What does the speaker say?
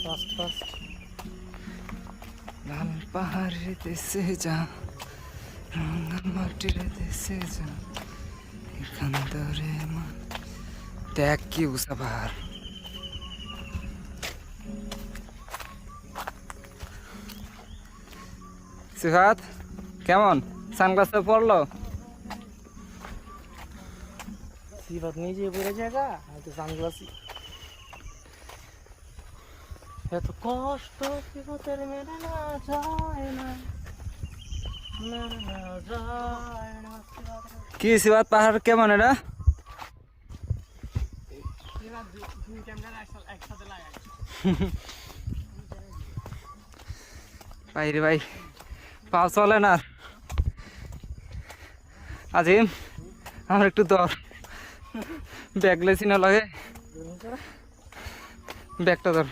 Fast fast লাল পাহাড়ের দেশে যা, রাঙা মাটির দেশে যা, এখান ধরে মা। দেখ কি উঁচা পাহাড়। সিফাত কেমন সানগ্লাসে পড়লো? সিফাত নিজে পড়ে জায়গা হয়তো সানগ্লাসই। এত কষ্ট সিফাতের মেনে না যায় না, মেনে না যায় না সিফাতের। কি সিফাত পাহাড় কেমন এটা? ভাই রে ভাই, পা চলে না। আজিম আমার একটু দর ব্যাগ লেছি না লাগে, ব্যাগটা ধর।